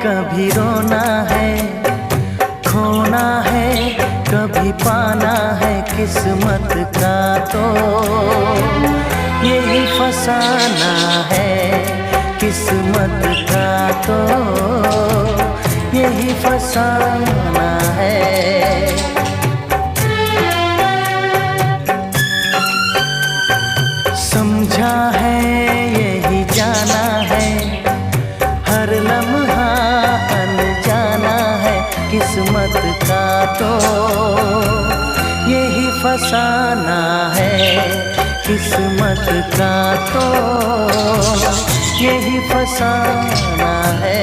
कभी रोना है, खोना है, कभी पाना है, किस्मत का तो यही फसाना है। किस्मत का तो यही फसाना है। समझा है यही जाना है, हर लम्हा अनजाना है। किस्मत का तो यही फसाना है। किस्मत का तो यही फसाना है।